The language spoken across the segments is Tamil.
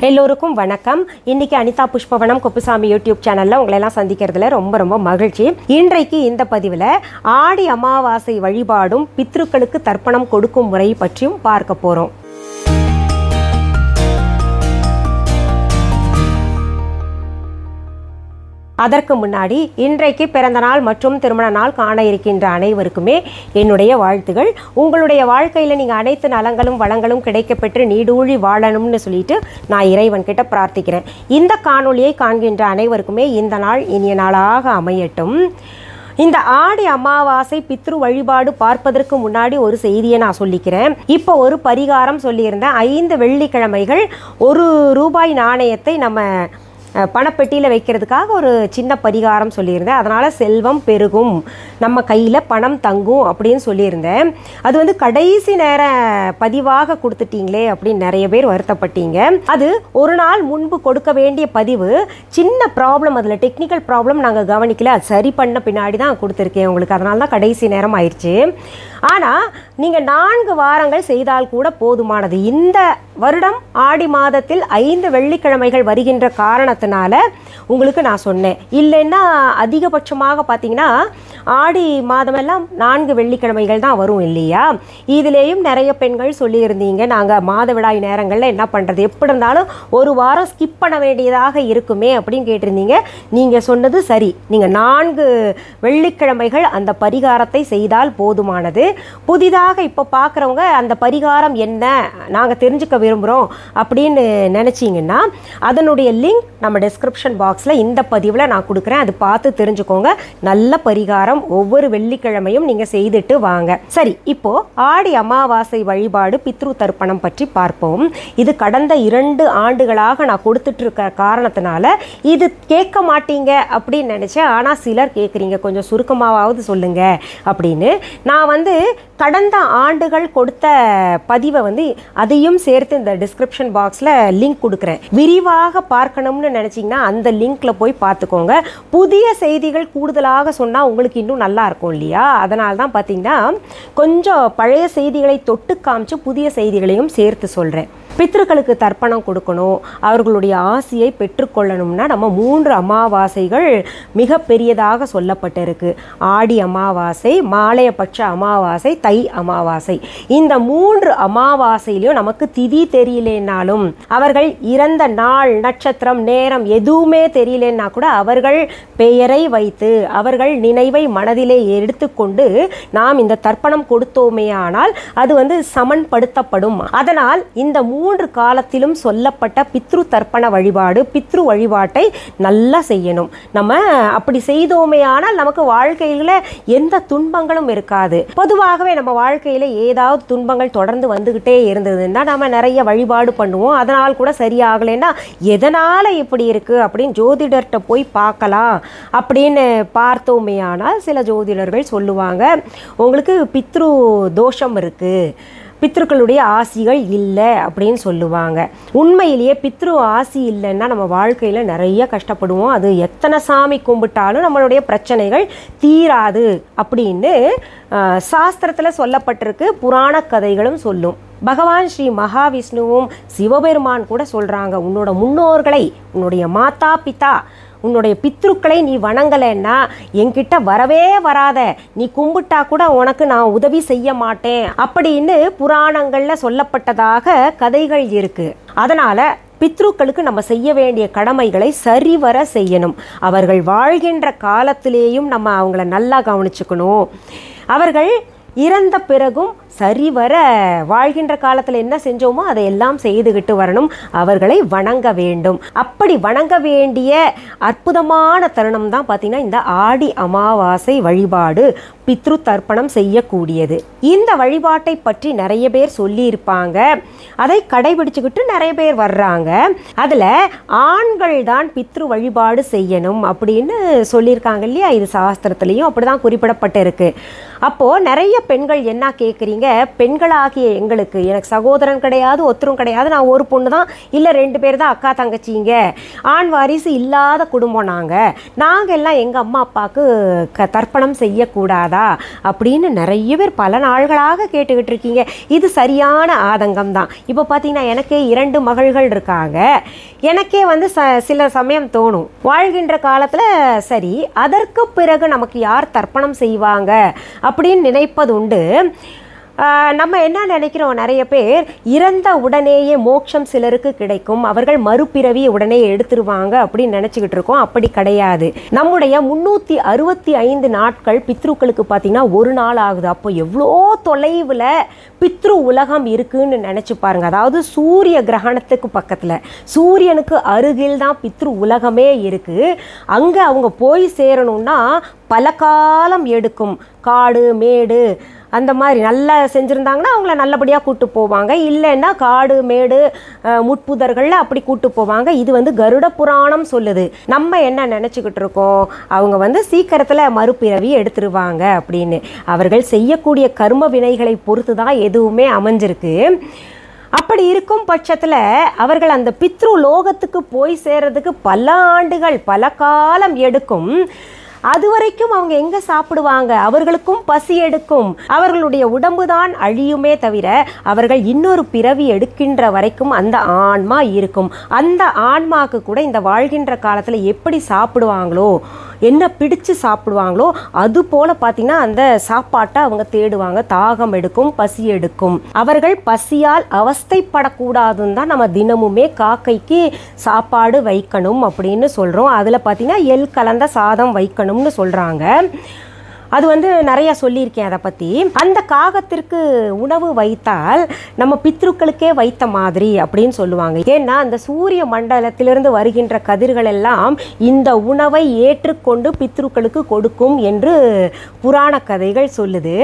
எல்லோருக்கும் வணக்கம். இன்னைக்கு அனிதா புஷ்பவனம் குப்புசாமி யூடியூப் சேனல்ல உங்களை எல்லாம் சந்திக்கிறதுல ரொம்ப மகிழ்ச்சி. இன்றைக்கு இந்த பதிவில் ஆடி அமாவாசை வழிபாடும் பித்ருக்களுக்கு தர்ப்பணம் கொடுக்கும் முறை பற்றியும் பார்க்க போறோம். அதற்கு முன்னாடி இன்றைக்கு பிறந்த நாள் மற்றும் திருமண நாள் காண இருக்கின்ற அனைவருக்குமே என்னுடைய வாழ்த்துகள். உங்களுடைய வாழ்க்கையில் நீங்கள் அனைத்து நலங்களும் வளங்களும் கிடைக்கப்பெற்று நீடூழி வாழணும்னு சொல்லிட்டு நான் இறைவன் கிட்ட பிரார்த்திக்கிறேன். இந்த காணொளியை காண்கின்ற அனைவருக்குமே இந்த நாள் இனிய நாளாக அமையட்டும். இந்த ஆடி அமாவாசை பித்ரு வழிபாடு பார்ப்பதற்கு முன்னாடி ஒரு செய்தியை நான் சொல்லிக்கிறேன். இப்போ ஒரு பரிகாரம் சொல்லியிருந்தேன். 5 வெள்ளிக்கிழமைகள் ₹1 நாணயத்தை நம்ம பணப்பெட்டியில் வைக்கிறதுக்காக ஒரு சின்ன பரிகாரம் சொல்லியிருந்தேன். அதனால் செல்வம் பெருகும், நம்ம கையில் பணம் தங்கும் அப்படின்னு சொல்லியிருந்தேன். அது கடைசி நேர பதிவாக கொடுத்துட்டீங்களே அப்படின்னு நிறைய பேர் வருத்தப்பட்டீங்க. அது ஒரு நாள் முன்பு கொடுக்க வேண்டிய பதிவு, சின்ன ப்ராப்ளம், அதில் டெக்னிக்கல் ப்ராப்ளம் நாங்கள் கவனிக்கல. அது சரி பண்ண பின்னாடி தான் கொடுத்துருக்கேன் உங்களுக்கு. அதனால தான் கடைசி நேரம் ஆயிடுச்சு. ஆனால் நீங்கள் 4 வாரங்கள் செய்தால் கூட போதுமானது. இந்த வருடம் ஆடி மாதத்தில் 5 வெள்ளிக்கிழமைகள் வருகின்ற காரணத்தினால உங்களுக்கு நான் சொன்னேன். இல்லைன்னா அதிகபட்சமாக பார்த்தீங்கன்னா ஆடி மாதமெல்லாம் 4 வெள்ளிக்கிழமைகள் தான் வரும் இல்லையா? இதுலேயும் நிறைய பெண்கள் சொல்லியிருந்தீங்க, நாங்கள் மாதவிடாய் நேரங்களில் என்ன பண்ணுறது, எப்படி இருந்தாலும் ஒரு வாரம் ஸ்கிப் பண்ண வேண்டியதாக இருக்குமே அப்படின்னு கேட்டிருந்தீங்க. நீங்கள் சொன்னது சரி. நீங்கள் 4 வெள்ளிக்கிழமைகள் அந்த பரிகாரத்தை செய்தால் போதுமானது. புதிதாக இப்போ பார்க்குறவங்க அந்த பரிகாரம் என்ன நாங்கள் தெரிஞ்சுக்க விரும்புகிறோம் அப்படின்னு நினச்சிங்கன்னா அதனுடைய லிங்க் நம்ம டிஸ்கிரிப்ஷன் பாக்ஸில் இந்த பதிவில் நான் கொடுக்குறேன். அது பார்த்து தெரிஞ்சுக்கோங்க. நல்ல பரிகாரம், ஒவ்வொரு வெள்ளிக்கிழமையும் நீங்கள் செய்துட்டு வாங்க. சரி, இப்போது ஆடி அமாவாசை வழிபாடு பித்ரு தர்ப்பணம் பற்றி பார்ப்போம். இது கடந்த 2 ஆண்டுகளாக நான் கொடுத்துட்ருக்க காரணத்தினால இது கேட்க மாட்டீங்க அப்படின்னு நினச்சேன். ஆனால் சிலர் கேட்குறீங்க, கொஞ்சம் சுருக்கமாவது சொல்லுங்க அப்படின்னு. நான் கடந்த ஆண்டுகள் கொடுத்த பதிவை அதையும் சேர்த்து இந்த டிஸ்கிரிப்ஷன் பாக்ஸில் லிங்க் கொடுக்குறேன். விரிவாக பார்க்கணும்னு நினச்சிங்கன்னா அந்த லிங்க்கில் போய் பார்த்துக்கோங்க. புதிய செய்திகள் கூடுதலாக சொன்னால் உங்களுக்கு இன்னும் நல்லா இருக்கும் இல்லையா? அதனால தான் பார்த்தீங்கன்னா கொஞ்சம் பழைய செய்திகளை தொட்டு காமிச்சு புதிய செய்திகளையும் சேர்த்து சொல்கிறேன். பித்ருக்களுக்கு தர்ப்பணம் கொடுக்கணும், அவர்களுடைய ஆசியை பெற்றுக்கொள்ளணும்னா நம்ம 3 அமாவாசைகள் மிக பெரியதாக சொல்லப்பட்டிருக்கு. ஆடி அமாவாசை, மாலையபட்ச அமாவாசை, தை அமாவாசை. இந்த 3 அமாவாசையிலையும் நமக்கு திதி தெரியலேனாலும், அவர்கள் இறந்த நாள், நட்சத்திரம், நேரம் எதுவுமே தெரியலன்னா கூட அவர்கள் பெயரை வைத்து அவர்கள் நினைவை மனதிலே எடுத்துக்கொண்டு நாம் இந்த தர்ப்பணம் கொடுத்தோமே ஆனால் அது சமன்படுத்தப்படும். அதனால் இந்த 3 காலத்திலும் சொல்லப்பட்ட பித்ரு தர்ப்பண வழிபாடு, பித்ரு வழிபாட்டை நல்லா செய்யணும். நம்ம அப்படி செய்தோமே ஆனால் நமக்கு வாழ்க்கையில் எந்த துன்பங்களும் இருக்காது. பொதுவாகவே நம்ம வாழ்க்கையில் ஏதாவது துன்பங்கள் தொடர்ந்து வந்துகிட்டே இருந்ததுன்னா நம்ம நிறைய வழிபாடு பண்ணுவோம். அதனால் கூட சரியாகலைன்னா எதனால் இப்படி இருக்குது அப்படின்னு ஜோதிடர்கிட்ட போய் பார்க்கலாம் அப்படின்னு பார்த்தோமே ஆனால் சில ஜோதிடர்கள் சொல்லுவாங்க, உங்களுக்கு பித்ரு தோஷம் இருக்குது, பித்ருக்களுடைய ஆசிகள் இல்லை அப்படின்னு சொல்லுவாங்க. உண்மையிலேயே பித்ரு ஆசி இல்லைன்னா நம்ம வாழ்க்கையில் நிறைய கஷ்டப்படுவோம். அது எத்தனை சாமி கும்பிட்டாலும் நம்மளுடைய பிரச்சனைகள் தீராது அப்படின்னு சாஸ்திரத்தில் சொல்லப்பட்டிருக்கு. புராண கதைகளும் சொல்லும். பகவான் ஸ்ரீ மகாவிஷ்ணுவும் சிவபெருமான் கூட சொல்கிறாங்க, உன்னோட முன்னோர்களை, உன்னுடைய மாதா பிதா, உன்னுடைய பித்ருக்களை நீ வணங்கலைன்னா என்கிட்ட வரவே வராத, நீ கும்பிட்டா கூட உனக்கு நான் உதவி செய்ய மாட்டேன் அப்படின்னு புராணங்களில் சொல்லப்பட்டதாக கதைகள் இருக்கு. அதனால பித்ருக்களுக்கு நம்ம செய்ய வேண்டிய கடமைகளை சரிவர செய்யணும். அவர்கள் வாழ்கின்ற காலத்திலேயும் நம்ம அவங்கள நல்லா கவனிச்சுக்கணும். அவர்கள் இறந்த பிறகும் சரிவர வாழ்கின்ற காலத்தில் என்ன செஞ்சோமோ அதை எல்லாம் செய்துகிட்டு வரணும். அவர்களை வணங்க வேண்டும். அப்படி வணங்க வேண்டிய அற்புதமான தருணம் தான் பார்த்தீங்கன்னா இந்த ஆடி அமாவாசை வழிபாடு, பித்ரு தர்ப்பணம் செய்யக்கூடியது. இந்த வழிபாட்டை பற்றி நிறைய பேர் சொல்லியிருப்பாங்க. அதை கடைபிடிச்சுக்கிட்டு நிறைய பேர் வர்றாங்க. அதில் ஆண்கள் தான் பித்ரு வழிபாடு செய்யணும் அப்படின்னு சொல்லியிருக்காங்க இல்லையா? இது சாஸ்திரத்துலேயும் அப்படி தான் குறிப்பிடப்பட்டிருக்கு. அப்போது நிறைய பெண்கள் என்ன கேட்குறீங்க, சொல்கிறீங்க, பெண்களாகிய எங்களுக்கு, எனக்கு சகோதரன் கிடையாது, ஒருத்தரும் கிடையாது, நான் ஒரு பொண்ணு தான், இல்லை 2 பேர் தான் அக்கா தங்கச்சிங்க, ஆண் வாரிசு இல்லாத குடும்பம் நாங்கள் எல்லாம் எங்கள் அம்மா அப்பாவுக்கு தர்ப்பணம் செய்யக்கூடாதா அப்படின்னு நிறைய பேர் பல நாள்களாக கேட்டுக்கிட்டு இருக்கீங்க. இது சரியான ஆதங்கம் தான். இப்போ பார்த்தீங்கன்னா எனக்கே 2 மகள்கள் இருக்காங்க. எனக்கே வந்து சில சமயம் தோணும், வாழ்கின்ற காலத்தில் சரி, அதற்கு பிறகு நமக்கு யார் தர்ப்பணம் செய்வாங்க அப்படின்னு நினைப்பது உண்டு. நம்ம என்ன நினைக்கிறோம், நிறைய பேர் இறந்த உடனேயே மோட்சம் சிலருக்கு கிடைக்கும், அவர்கள் மறுபிறவி உடனே எடுத்துருவாங்க அப்படின்னு நினச்சிக்கிட்டு இருக்கோம். அப்படி கிடையாது. நம்முடைய 365 நாட்கள் பித்ருக்களுக்கு பார்த்தீங்கன்னா ஒரு நாள் ஆகுது. அப்போ எவ்வளோ தொலைவில் பித்ரு உலகம் இருக்குன்னு நினச்சி பாருங்கள். அதாவது சூரிய கிரகணத்துக்கு பக்கத்தில், சூரியனுக்கு அருகில் தான் பித்ரு உலகமே இருக்குது. அங்கே அவங்க போய் சேரணும்னா பல காலம் எடுக்கும். காடு மேடு அந்த மாதிரி நல்லா செஞ்சுருந்தாங்கன்னா அவங்கள நல்லபடியாக கூட்டு போவாங்க, இல்லைன்னா காடு மேடு முட்புதர்களில் அப்படி கூட்டு போவாங்க. இது வந்து கருட புராணம் சொல்லுது. நம்ம என்ன நினச்சிக்கிட்டு இருக்கோம், அவங்க வந்து சீக்கிரத்தில் மறுபிறவி எடுத்துருவாங்க அப்படின்னு. அவர்கள் செய்யக்கூடிய கர்ம வினைகளை பொறுத்து தான் எதுவுமே அமைஞ்சிருக்கு. அப்படி இருக்கும் பட்சத்தில் அவர்கள் அந்த பித்ரு லோகத்துக்கு போய் சேர்றதுக்கு பல ஆண்டுகள் பல காலம் எடுக்கும். அது வரைக்கும் அவங்க எங்கே சாப்பிடுவாங்க, அவர்களுக்கும் பசி எடுக்கும். அவர்களுடைய உடம்பு தான் அழியுமே தவிர அவர்கள் இன்னொரு பிறவி எடுக்கின்ற வரைக்கும் அந்த ஆன்மா இருக்கும். அந்த ஆன்மாவுக்கு கூட இந்த வாழ்கின்ற காலத்தில் எப்படி சாப்பிடுவாங்களோ, என்ன பிடிச்சு சாப்பிடுவாங்களோ அது போல் பார்த்தீங்கன்னா அந்த சாப்பாட்டை அவங்க தேடுவாங்க. தாகம் எடுக்கும், பசி எடுக்கும். அவர்கள் பசியால் அவஸ்தைப்படக்கூடாதுன்னு தான் நம்ம தினமுமே காக்கைக்கு சாப்பாடு வைக்கணும் அப்படின்னு சொல்கிறோம். அதில் பார்த்தீங்கன்னா எள் கலந்த சாதம் வைக்கணும்னு சொல்கிறாங்க. அது வந்து நிறைய சொல்லியிருக்கேன் அதை பற்றி. அந்த காகத்திற்கு உணவு வைத்தால் நம்ம பித்ருக்களுக்கே வைத்த மாதிரி அப்படின்னு சொல்லுவாங்க. ஏன்னா அந்த சூரிய மண்டலத்திலிருந்து வருகின்ற கதிர்கள் எல்லாம் இந்த உணவை ஏற்றுக்கொண்டு பித்ருக்களுக்கு கொடுக்கும் என்று புராண கதைகள் சொல்லுது.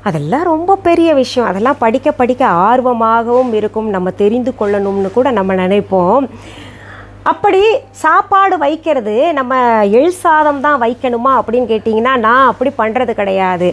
அதெல்லாம் ரொம்ப பெரிய விஷயம். அதெல்லாம் படிக்க படிக்க ஆர்வமாகவும் இருக்கும், நம்ம தெரிந்து கொள்ளணும்னு கூட நம்ம நினைப்போம். அப்படி சாப்பாடு வைக்கிறது நம்ம எள் சாதம் தான் வைக்கணுமா அப்படின்னு கேட்டிங்கன்னா நான் அப்படி பண்ணுறது கிடையாது.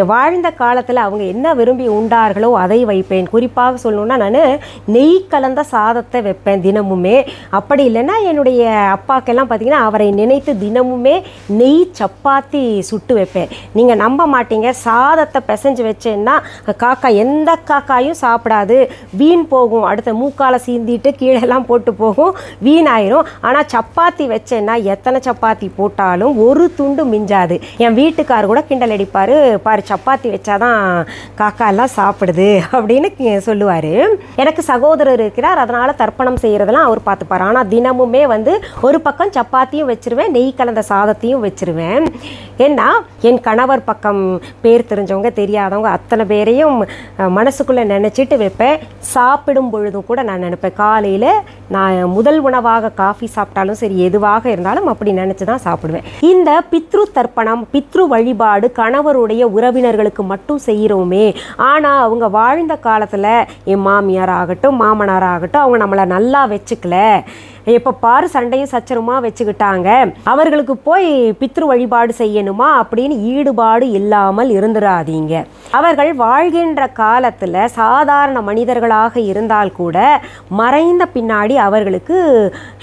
வாழ்ந்த காலத்தில் அவங்க என்ன விரும்பி உண்டார்களோ அதை வைப்பேன். குறிப்பாக சொல்லணுன்னா நான் நெய் கலந்த சாதத்தை வைப்பேன் தினமுமே. அப்படி இல்லைன்னா என்னுடைய அப்பாக்கெல்லாம் பார்த்திங்கன்னா அவரை நினைத்து தினமுமே நெய் சப்பாத்தி சுட்டு வைப்பேன். நீங்கள் நம்ப மாட்டீங்க, சாதத்தை பிசைஞ்சு வச்சேன்னா காக்கா எந்த காக்காயும் சாப்பிடாது, வீண் போகும். அடுத்த மூக்கால சீந்திட்டு கீழெல்லாம் போட்டு போகும், வீணாயிரும். ஆனால் சப்பாத்தி வச்சேன்னா எத்தனை சப்பாத்தி போட்டாலும் ஒரு துண்டு மிஞ்சாது. என் வீட்டுக்கார் கூட கிண்டல் அடிப்பார், பாரு சப்பாத்தி வச்சாதான் காக்கா எல்லாம் சாப்பிடுது அப்படின்னு சொல்லுவார். எனக்கு சகோதரர் இருக்கிறார், அதனால் தர்ப்பணம் செய்கிறதெல்லாம் அவர் பார்த்துப்பார். ஆனால் தினமுமே வந்து ஒரு பக்கம் சப்பாத்தியும் வச்சுருவேன், நெய் கலந்த சாதத்தையும் வச்சுருவேன். ஏன்னா என் கணவர் பக்கம் பேர் தெரிஞ்சவங்க தெரியாதவங்க அத்தனை பேரையும் மனசுக்குள்ளே நினச்சிட்டு வைப்பேன். சாப்பிடும் பொழுதும் கூட நான் நினைப்பேன், காலையில் நான் முதல் உணவாக காஃபி சாப்பிட்டாலும் சரி, எதுவாக இருந்தாலும் அப்படி நினச்சி தான் சாப்பிடுவேன். இந்த பித்ரு தர்ப்பணம், பித்ரு வழிபாடு கணவருடைய உறவினர்களுக்கு மட்டும் செய்கிறோமே. ஆனால் அவங்க வாழ்ந்த காலத்தில் என் மாமியார் ஆகட்டும் மாமனார் ஆகட்டும் அவங்க நம்மளை நல்லா வச்சுக்கல, எப்போ பாரு சண்டையும் சச்சரமா வச்சுக்கிட்டாங்க, அவர்களுக்கு போய் பித்ரு வழிபாடு செய்யணுமா அப்படின்னு ஈடுபாடு இல்லாமல் இருந்துடாதீங்க. அவர்கள் வாழ்கின்ற காலத்தில் சாதாரண மனிதர்களாக இருந்தால் கூட மறைந்த பின்னாடி அவர்களுக்கு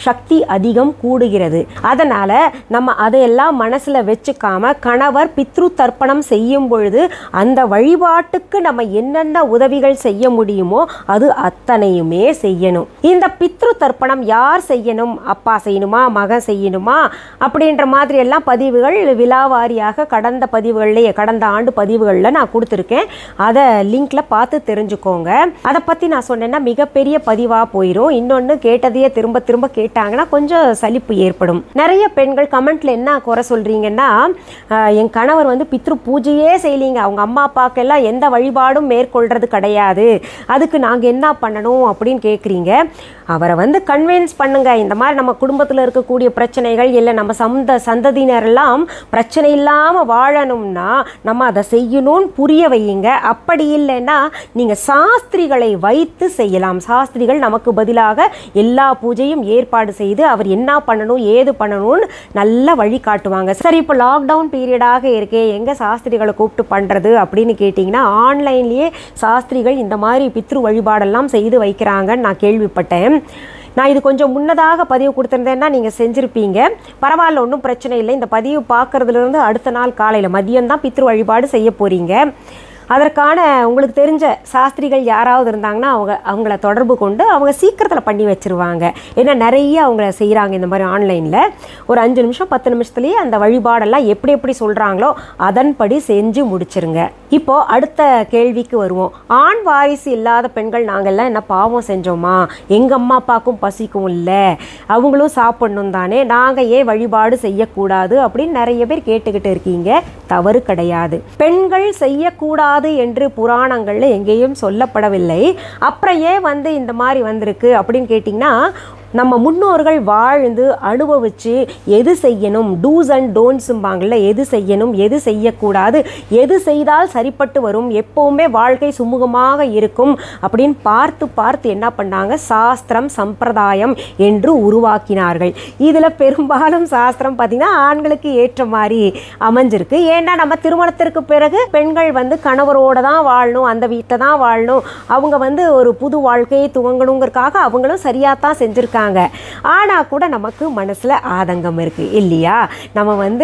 சக்தி அதிகம் கூடுகிறது. அதனால் நம்ம அதையெல்லாம் மனசில் வச்சுக்காம கணவர் பித்ரு தர்ப்பணம் செய்யும் பொழுது அந்த வழிபாட்டுக்கு நம்ம என்னென்ன உதவிகள் செய்ய முடியுமோ அது அத்தனையுமே செய்யணும். இந்த பித்ரு தர்ப்பணம் யார் செய்யணும், அப்பா செய்யணுமா மகன் செய்யணுமா அப்படின்ற மாதிரி எல்லாம் பதிவுகள் விலாவாரியாக கடந்த பதிவுகள்லேயே கடந்த ஆண்டு பதிவுகளில் நான் கொடுத்துருக்கேன். அதை லிங்க்ல பார்த்து தெரிஞ்சுக்கோங்க. அதை பற்றி நான் சொன்னேன்னா மிகப்பெரிய பதிவாக போயிடும். இன்னொன்று கேட்டதையே திரும்ப திரும்ப கேட்டாங்கன்னா கொஞ்சம் சலிப்பு ஏற்படும். நிறைய பெண்கள் கமெண்ட்ல என்ன குறை சொல்றீங்கன்னா, என் கணவர் வந்து பித்ரு பூஜையே செய்யலீங்க, அவங்க அம்மா அப்பாக்கெல்லாம் எந்த வழிபாடும் மேற்கொள்றது கிடையாது, அதுக்கு நாங்கள் என்ன பண்ணணும் அப்படின்னு கேட்குறீங்க. அவரை வந்து கன்வின்ஸ் பண்ணுங்க, பண்ணுங்கள். இந்த மாதிரி நம்ம குடும்பத்தில் இருக்கக்கூடிய பிரச்சனைகள் இல்லை நம்ம சந்ததியினரெல்லாம் பிரச்சனை இல்லாமல் வாழணும்னா நம்ம அதை செய்யணும்னு புரிய வையுங்க. அப்படி இல்லைன்னா நீங்கள் சாஸ்திரிகளை வைத்து செய்யலாம். சாஸ்திரிகள் நமக்கு பதிலாக எல்லா பூஜையும் ஏற்பாடு செய்து அவர் என்ன பண்ணணும் ஏது பண்ணணும்னு நல்ல வழி காட்டுவாங்க. சரி, இப்போ லாக்டவுன் பீரியடாக இருக்கே, எங்கே சாஸ்திரிகளை கூப்பிட்டு பண்ணுறது அப்படின்னு கேட்டிங்கன்னா, ஆன்லைன்லேயே சாஸ்திரிகள் இந்த மாதிரி பித்ரு வழிபாடெல்லாம் செய்து வைக்கிறாங்கன்னு நான் கேள்விப்பட்டேன். நான் இது கொஞ்சம் முன்னதாக பதிவு கொடுத்துருந்தேன்னா நீங்கள் செஞ்சுருப்பீங்க. பரவாயில்ல, ஒன்றும் பிரச்சனை இல்லை. இந்த பதிவு பார்க்குறதுலேருந்து அடுத்த நாள் காலையில் மதியம்தான் பித்ரு வழிபாடு செய்ய போகிறீங்க. அதற்கான உங்களுக்கு தெரிஞ்ச சாஸ்திரிகள் யாராவது இருந்தாங்கன்னா அவங்கள தொடர்பு கொண்டு அவங்க சீக்கிரத்தில் பண்ணி வச்சுருவாங்க. ஏன்னா நிறைய அவங்க செய்கிறாங்க இந்த மாதிரி ஆன்லைனில். ஒரு 5 நிமிஷம் 10 நிமிஷத்துலேயே அந்த வழிபாடெல்லாம் எப்படி எப்படி சொல்கிறாங்களோ அதன்படி செஞ்சு முடிச்சிருங்க. இப்போது அடுத்த கேள்விக்கு வருவோம். ஆண் வாரிசு இல்லாத பெண்கள் நாங்கள்லாம் என்ன பாவம் செஞ்சோமா? எங்கள் அம்மா அப்பாவுக்கும் பசிக்கும் இல்லை, அவங்களும் சாப்பிடணும் தானே, நாங்கள் ஏன் வழிபாடு செய்யக்கூடாது அப்படின்னு நிறைய பேர் கேட்டுக்கிட்டு இருக்கீங்க. தவறு கிடையாது. பெண்கள் செய்யக்கூடாது என்று புராணங்கள்ல எங்கேயும் சொல்லப்படவில்லை. அப்புறம் ஏன் இந்த மாதிரி வந்திருக்கு அப்படின்னு கேட்டிங்கன்னா, நம்ம முன்னோர்கள் வாழ்ந்து அனுபவித்து எது செய்யணும், டூஸ் அண்ட் டோன்ட்ஸும்பாங்கள்ல, எது செய்யணும் எது செய்யக்கூடாது, எது செய்தால் சரிப்பட்டு வரும், எப்போவுமே வாழ்க்கை சுமூகமாக இருக்கும் அப்படின்னு பார்த்து பார்த்து என்ன பண்ணாங்க, சாஸ்திரம் சம்பிரதாயம் என்று உருவாக்கினார்கள். இதில் பெரும்பாலும் சாஸ்திரம் பார்த்திங்கன்னா ஆண்களுக்கு ஏற்ற மாதிரி அமைஞ்சிருக்கு. ஏன்னா நம்ம திருமணத்திற்கு பிறகு பெண்கள் கணவரோடு தான் வாழணும், அந்த வீட்டில் தான் வாழணும், அவங்க ஒரு புது வாழ்க்கையை துவங்கணுங்கிறதுக்காக அவங்களும் சரியாக தான் செஞ்சுருக்காங்க. ஆனால் கூட நமக்கு மனசில் ஆதங்கம் இருக்குது இல்லையா? நம்ம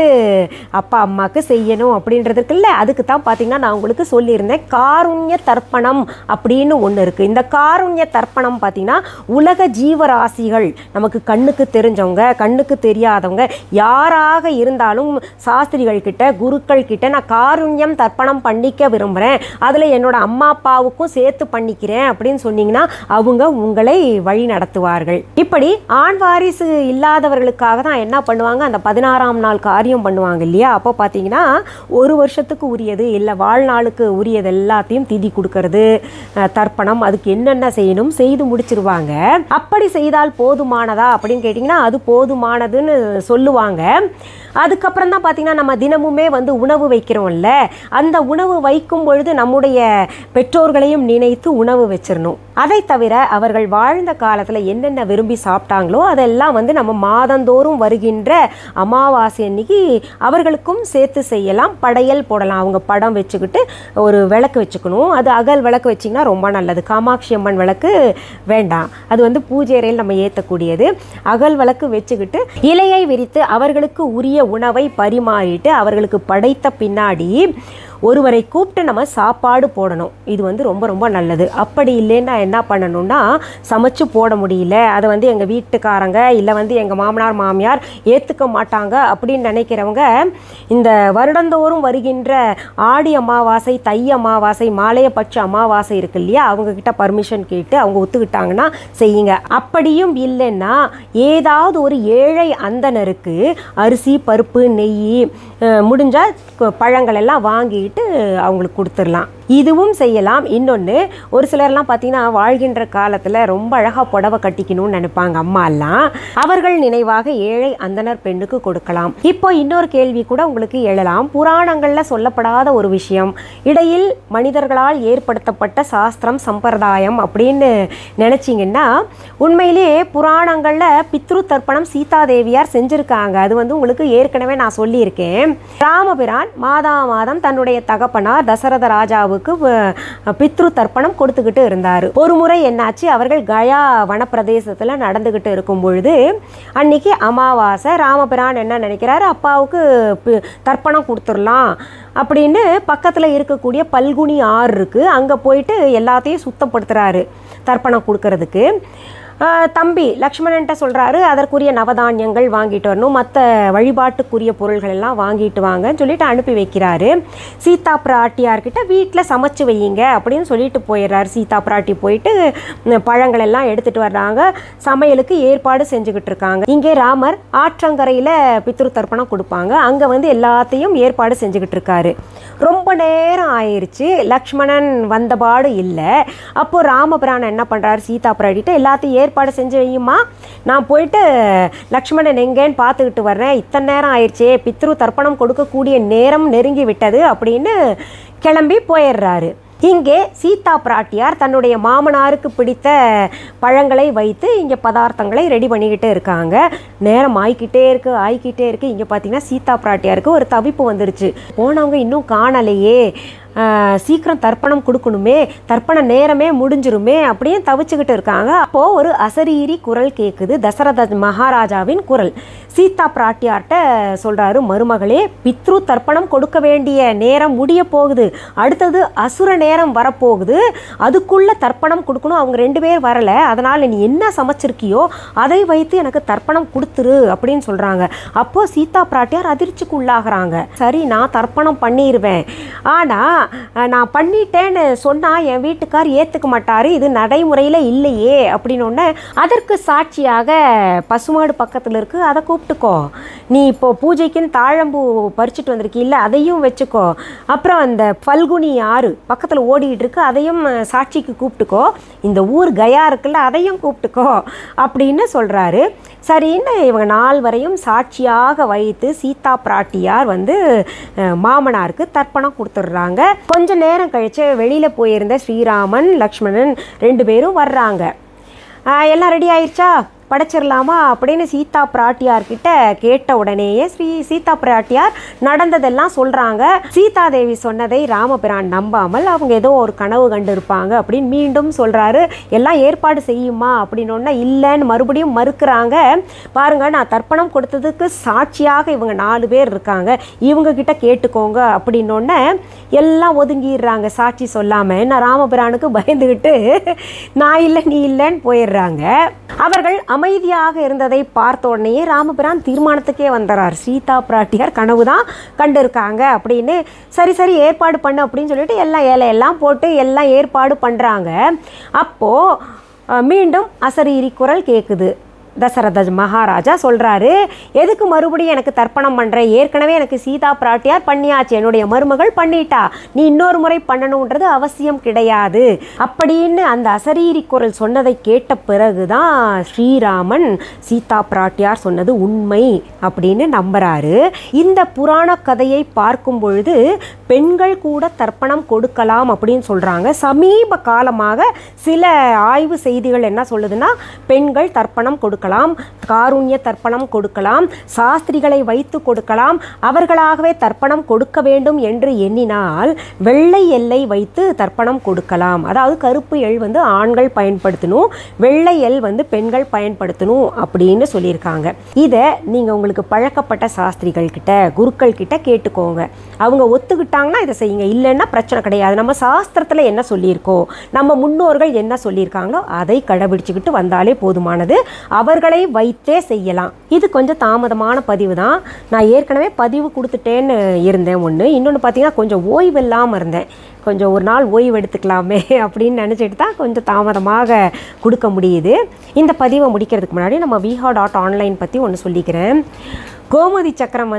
அப்பா அம்மாவுக்கு செய்யணும் அப்படின்றதுக்கு இல்லை. அதுக்கு தான் பார்த்திங்கன்னா நான் உங்களுக்கு சொல்லியிருந்தேன், காருண்ய தர்ப்பணம் அப்படின்னு ஒன்று இருக்குது. இந்த காருண்ய தர்ப்பணம் பார்த்திங்கன்னா உலக ஜீவராசிகள், நமக்கு கண்ணுக்கு தெரிஞ்சவங்க கண்ணுக்கு தெரியாதவங்க யாராக இருந்தாலும் சாஸ்திரிகள் கிட்ட குருக்கள் கிட்ட நான் காருண்யம் தர்ப்பணம் பண்ணிக்க விரும்புகிறேன், அதில் என்னோட அம்மா அப்பாவுக்கும் சேர்த்து பண்ணிக்கிறேன் அப்படின்னு சொன்னீங்கன்னா அவங்க உங்களை வழி நடத்துவார்கள். இப்படி ஆண் வாரிசு இல்லாதவர்களுக்காக தான் என்ன பண்ணுவாங்க, அந்த 16ஆம் நாள் காரியம் பண்ணுவாங்க இல்லையா? அப்போ பார்த்தீங்கன்னா 1 வருஷத்துக்கு உரியது இல்லை வாழ்நாளுக்கு உரியது எல்லாத்தையும் திதி கொடுக்கறது, தர்ப்பணம், அதுக்கு என்னென்ன செய்யணும் செய்து முடிச்சிருவாங்க. அப்படி செய்தால் போதுமானதா அப்படின்னு கேட்டிங்கன்னா அது போதுமானதுன்னு சொல்லுவாங்க. அதுக்கப்புறம் தான் பார்த்திங்கன்னா நம்ம தினமுமே உணவு வைக்கிறோம்ல, அந்த உணவு வைக்கும் பொழுது நம்முடைய பெற்றோர்களையும் நினைத்து உணவு வச்சிடணும். அதை தவிர அவர்கள் வாழ்ந்த காலத்தில் என்னென்ன விரும்பி சாப்பிட்டாங்களோ அதெல்லாம் நம்ம மாதந்தோறும் வருகின்ற அமாவாசை அன்னைக்கு அவர்களுக்கும் சேர்த்து செய்யலாம். படையல் போடலாம். அவங்க படம் வச்சுக்கிட்டு ஒரு விளக்கு வச்சுக்கணும். அது அகல் விளக்கு வச்சிங்கன்னா ரொம்ப நல்லது. காமாட்சி அம்மன் விளக்கு வேண்டாம், அது பூஜை அறையில் நம்ம ஏற்றக்கூடியது. அகல் விளக்கு வச்சுக்கிட்டு இலையை விரித்து அவர்களுக்கு உரிய உணவை பரிமாறிட்டு அவர்களுக்கு படைத்த பின்னாடி ஒருவரை கூப்பிட்டு நம்ம சாப்பாடு போடணும். இது ரொம்ப ரொம்ப நல்லது. அப்படி இல்லைன்னா என்ன பண்ணணும்னா, சமைச்சு போட முடியல, அதை எங்கள் வீட்டுக்காரங்க இல்லை எங்கள் மாமனார் மாமியார் ஏற்றுக்க மாட்டாங்க அப்படின்னு நினைக்கிறவங்க இந்த வருடந்தோறும் வருகின்ற ஆடி அமாவாசை, தை அமாவாசை, மாலையபட்ச அமாவாசை இருக்கு இல்லையா, அவங்கக்கிட்ட பர்மிஷன் கேட்டு அவங்க ஒத்துக்கிட்டாங்கன்னா செய்யுங்க. அப்படியும் இல்லைன்னா ஏதாவது ஒரு ஏழை அந்தனருக்கு அரிசி பருப்பு நெய் முடிஞ்சால் பழங்கள் எல்லாம் வாங்கிட்டு அவங்களுக்கு கொடுத்துடலாம். இதுவும் செய்யலாம். இன்னொன்று, ஒரு சிலர்லாம் பார்த்தீங்கன்னா வாழ்கின்ற காலத்தில் ரொம்ப அழகாக புடவை கட்டிக்கணும்னு நினைப்பாங்க அம்மாலாம். அவர்கள் நினைவாக ஏழை அந்தனர் பெண்ணுக்கு கொடுக்கலாம். இப்போ இன்னொரு கேள்வி கூட உங்களுக்கு எழலாம். புராணங்களில் சொல்லப்படாத ஒரு விஷயம், இடையில் மனிதர்களால் ஏற்படுத்தப்பட்ட சாஸ்திரம் சம்பிரதாயம் அப்படின்னு நினச்சிங்கன்னா, உண்மையிலேயே புராணங்களில் பித்ரு தர்ப்பணம் சீதாதேவியார் செஞ்சுருக்காங்க. அது உங்களுக்கு ஏற்கனவே நான் சொல்லியிருக்கேன். ராமபிரான் மாதம் தன்னுடைய தகப்பனார் தசரத ராஜாவுக்கு பித்ரு தர்ப்பணம் கொடுத்துக்கிட்டு இருந்தார். ஒரு முறை என்னாச்சு, அவர்கள் கயா வனப்பிரதேசத்தில் நடந்துக்கிட்டு இருக்கும் பொழுது அன்னைக்கு அமாவாசை. ராமபிரான் என்ன நினைக்கிறாரு, அப்பாவுக்கு தர்ப்பணம் கொடுத்துடலாம் அப்படின்னு பக்கத்தில் இருக்கக்கூடிய பல்குனி ஆறு இருக்குது, அங்கே போயிட்டு எல்லாத்தையும் சுத்தப்படுத்துகிறாரு தர்ப்பணம் கொடுக்கறதுக்கு. தம்பி லக்ஷ்மணன்ட்ட சொல்கிறாரு, அதற்குரிய நவதானியங்கள் வாங்கிட்டு வரணும், மற்ற வழிபாட்டுக்குரிய பொருள்கள் எல்லாம் வாங்கிட்டு வாங்கன்னு சொல்லிட்டு அனுப்பி வைக்கிறாரு. சீதா பிராட்டியார்கிட்ட வீட்டில் சமைச்சு வையுங்க அப்படின்னு சொல்லிட்டு போயிடுறாரு. சீதா பிராட்டி போயிட்டு பழங்கள் எல்லாம் எடுத்துகிட்டு வர்றாங்க, சமையலுக்கு ஏற்பாடு செஞ்சுக்கிட்டு இருக்காங்க. இங்கே ராமர் ஆற்றங்கரையில் பித்ரு தர்ப்பணம் கொடுப்பாங்க, அங்கே எல்லாத்தையும் ஏற்பாடு செஞ்சுக்கிட்டு இருக்காரு. ரொம்ப நேரம் ஆயிடுச்சு, லக்ஷ்மணன் வந்தபாடு இல்லை. அப்போது ராமபிரான் என்ன பண்ணுறாரு, சீதா பிராட்டிட்ட எல்லாத்தையும் ஏற்பாடு செஞ்சு வையுமா, நான் போயிட்டு லக்ஷ்மணன் எங்கேன்னு பார்த்துக்கிட்டு வர்றேன், இத்தனை நேரம் ஆயிடுச்சே, பித்ரு தர்ப்பணம் கொடுக்கக்கூடிய நேரம் நெருங்கி விட்டது அப்படின்னு கிளம்பி போயிடுறாரு. இங்கே சீதா பிராட்டியார் தன்னுடைய மாமனாருக்கு பிடித்த பழங்களை வைத்து இங்கே பதார்த்தங்களை ரெடி பண்ணிக்கிட்டே இருக்காங்க. நேரம் ஆயிக்கிட்டே இருக்குது. இங்கே பார்த்தீங்கன்னா சீதா பிராட்டியாருக்கு ஒரு தவிப்பு வந்துருச்சு. போனவங்க இன்னும் காணலையே, சீக்கிரம் தர்ப்பணம் கொடுக்கணுமே, தர்ப்பண நேரமே முடிஞ்சிருமே அப்படின்னு தவிச்சுக்கிட்டு இருக்காங்க. அப்போது ஒரு அசரீரி குரல் கேட்குது, தசரத மகாராஜாவின் குரல். சீதா பிராட்டியார்ட்ட சொல்கிறாரு, மருமகளே, பித்ரு தர்ப்பணம் கொடுக்க வேண்டிய நேரம் முடிய போகுது, அடுத்தது அசுர நேரம் வரப்போகுது, அதுக்குள்ளே தர்ப்பணம் கொடுக்கணும், அவங்க 2 பேர் வரலை, அதனால் நீ என்ன சமைச்சிருக்கியோ அதை வைத்து எனக்கு தர்ப்பணம் கொடுத்துரு அப்படின்னு சொல்கிறாங்க. அப்போது சீதா பிராட்டியார் அதிர்ச்சிக்கு உள்ளாகிறாங்க. சரி, நான் தர்ப்பணம் பண்ணிடுவேன், ஆனால் நான் பண்ணிட்டேன்னு சொன்னால் என் வீட்டுக்கார் ஏற்றுக்க மாட்டார், இது நடைமுறையில் இல்லையே அப்படின்னு. அதற்கு சாட்சியாக பசுமாடு பக்கத்தில் இருக்குது, அதை கூப்பிட்டுக்கோ, நீ இப்போது பூஜைக்குன்னு தாழம்பூ பறிச்சுட்டு வந்திருக்கீல்ல, அதையும் வச்சுக்கோ, அப்புறம் அந்த பல்குனி ஆறு பக்கத்தில் ஓடிக்கிட்டு இருக்கு, அதையும் சாட்சிக்கு கூப்பிட்டுக்கோ, இந்த ஊர் கயா இருக்குல்ல, அதையும் கூப்பிட்டுக்கோ அப்படின்னு சொல்கிறாரு. சரின்னு இவங்க 4 வரையும் சாட்சியாக வைத்து சீதா பிராட்டியார் மாமனாருக்கு தர்ப்பணம் கொடுத்துட்றாங்க. கொஞ்ச நேரம் கழிச்சு வெளியில் போயிருந்த ஸ்ரீராமன் லக்ஷ்மணன் 2 பேரும் வர்றாங்க. எல்லாம் ரெடி ஆயிடுச்சா, படைச்சிடலாமா அப்படின்னு சீதா பிராட்டியார்கிட்ட கேட்ட உடனேயே சீதா பிராட்டியார் நடந்ததெல்லாம் சொல்கிறாங்க. சீதாதேவி சொன்னதை ராமபிரான் நம்பாமல் அவங்க ஏதோ ஒரு கனவு கண்டு இருப்பாங்க அப்படின்னு மீண்டும் சொல்கிறாரு. எல்லாம் ஏற்பாடு செய்யுமா அப்படின்னு இல்லைன்னு மறுபடியும் மறுக்கிறாங்க. பாருங்க, நான் தர்ப்பணம் கொடுத்ததுக்கு சாட்சியாக இவங்க 4 பேர் இருக்காங்க, இவங்கக்கிட்ட கேட்டுக்கோங்க அப்படின்னோடனே எல்லாம் ஒதுங்கிடுறாங்க சாட்சி சொல்லாமல். என்ன ராமபிரானுக்கு பயந்துக்கிட்டு நான் இல்லை நீ இல்லைன்னு போயிடுறாங்க. அவர்கள் அமைதியாக இருந்ததை பார்த்த உடனே ராமபிரான் தீர்மானத்துக்கே வந்துறார், சீதா பிராட்டியார் கனவு தான் கண்டிருக்காங்க அப்படின்னு. சரி ஏற்பாடு பண்ணு அப்படின்னு சொல்லிட்டு எல்லாம் இலையெல்லாம் போட்டு எல்லாம் ஏற்பாடு பண்ணுறாங்க. அப்போது மீண்டும் அசரீரி குரல் கேட்குது. தசரத மகாராஜா சொல்கிறாரு, எதுக்கு மறுபடியும் எனக்கு தர்ப்பணம் பண்ணுற, ஏற்கனவே எனக்கு சீதா பிராட்டியார் பண்ணியாச்சு, என்னுடைய மருமகள் பண்ணிட்டா, நீ இன்னொரு முறை பண்ணணுன்றது அவசியம் கிடையாது அப்படின்னு அந்த அசரீரி குரல் சொன்னதை கேட்ட பிறகு தான் ஸ்ரீராமன் சீதா பிராட்டியார் சொன்னது உண்மை அப்படின்னு நம்புறாரு. இந்த புராண கதையை பார்க்கும் பொழுது பெண்கள் கூட தர்ப்பணம் கொடுக்கலாம் அப்படின்னு சொல்கிறாங்க. சமீப காலமாக சில ஆய்வு செய்திகள் என்ன சொல்லுதுன்னா, பெண்கள் தர்ப்பணம் கொடுக்கலாம், காருண்ய தர்ப்பணம் கொடுக்கலாம், சாஸ்திரிகளை வைத்து கொடுக்கலாம், அவர்களாகவே தர்ப்பணம் கொடுக்க வேண்டும் என்று எண்ணினால் வெள்ளை எல்லை வைத்து தர்ப்பணம் கொடுக்கலாம். அதாவது கருப்பு எள் ஆண்கள் பயன்படுத்தணும், வெள்ளை எள் பெண்கள் பயன்படுத்தணும் அப்படின்னு சொல்லியிருக்காங்க. இதை நீங்கள் உங்களுக்கு பழக்கப்பட்ட சாஸ்திரிகள் கிட்ட குருக்கள் கிட்ட கேட்டுக்கோங்க, அவங்க ஒத்துக்கிட்டாங்கன்னா இதை செய்யுங்க, இல்லைன்னா பிரச்சனை கிடையாது. நம்ம சாஸ்திரத்தில் என்ன சொல்லியிருக்கோம், நம்ம முன்னோர்கள் என்ன சொல்லியிருக்காங்களோ அதை கடைபிடிச்சுக்கிட்டு வந்தாலே போதுமானது. அவர்களை வைத்தே செய்யலாம். இது கொஞ்சம் தாமதமான பதிவு தான், நான் ஏற்கனவே பதிவு கொடுத்துட்டேன்னு இருந்தேன் ஒன்று. இன்னொன்று பார்த்தீங்கன்னா கொஞ்சம் ஓய்வு இல்லாமல் இருந்தேன், கொஞ்சம் ஒரு நாள் ஓய்வு எடுத்துக்கலாமே அப்படின்னு நினச்சிட்டு தான் கொஞ்சம் தாமதமாக கொடுக்க முடியுது. இந்த பதிவை முடிக்கிறதுக்கு முன்னாடி நம்ம viha.online பற்றி ஒன்று சொல்லிக்கிறேன். கோமதி சக்கரம்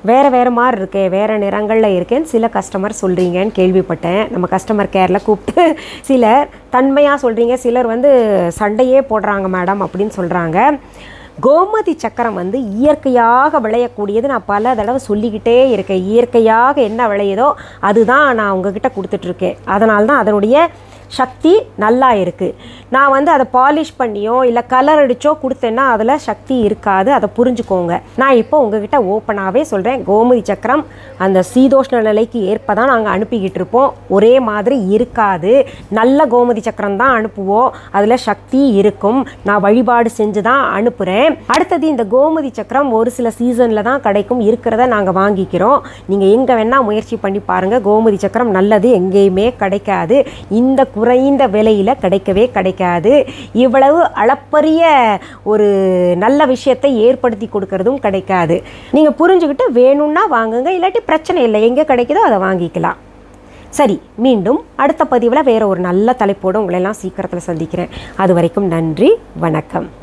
வேறு மாதிரி இருக்கே, வேறு நிறங்களில் இருக்கேன்னு சில கஸ்டமர் சொல்கிறீங்கன்னு கேள்விப்பட்டேன். நம்ம கஸ்டமர் கேரில் கூப்பிட்டு சிலர் தன்மையாக சொல்கிறீங்க, சிலர் சண்டையே போடுறாங்க மேடம் அப்படின்னு சொல்கிறாங்க. கோமதி சக்கரம் இயற்கையாக விளையக்கூடியது. நான் பல தடவை சொல்லிக்கிட்டே இருக்கேன், இயற்கையாக என்ன விளையுதோ அதுதான் நான் உங்ககிட்ட கொடுத்துட்ருக்கேன். அதனால தான் அதனுடைய சக்தி நல்லா இருக்குது. நான் அதை பாலிஷ் பண்ணியோ இல்லை கலர் அடித்தோ கொடுத்தேன்னா அதில் சக்தி இருக்காது, அதை புரிஞ்சுக்கோங்க. நான் இப்போ உங்ககிட்ட ஓப்பனாகவே சொல்கிறேன், கோமதி சக்கரம் அந்த சீதோஷ்ண நிலைக்கு ஏற்ப தான் நாங்கள் அனுப்பிக்கிட்டு இருப்போம், ஒரே மாதிரி இருக்காது. நல்ல கோமதி சக்கரம் தான் அனுப்புவோம், அதில் சக்தி இருக்கும், நான் வழிபாடு செஞ்சு தான் அனுப்புகிறேன். அடுத்தது இந்த கோமதி சக்கரம் ஒரு சில சீசனில் தான் கிடைக்கும், இருக்கிறத நாங்கள் வாங்கிக்கிறோம். நீங்கள் எங்கே வேணால் முயற்சி பண்ணி பாருங்கள், கோமதி சக்கரம் நல்லது எங்கேயுமே கிடைக்காது, இந்த குறைந்த விலையில் கிடைக்கவே கிடைக்காது. இவ்வளவு அளப்பரிய ஒரு நல்ல விஷயத்தை ஏற்படுத்தி கொடுக்கறதும் கிடைக்காது. நீங்கள் புரிஞ்சுக்கிட்டு வேணும்னா வாங்குங்க, இல்லாட்டி பிரச்சனை இல்லை, எங்கே கிடைக்குதோ அதை வாங்கிக்கலாம். சரி, மீண்டும் அடுத்த பதிவில் வேறு ஒரு நல்ல தலைப்போடு உங்களெல்லாம் சீக்கிரத்தில் சந்திக்கிறேன். அது வரைக்கும் நன்றி, வணக்கம்.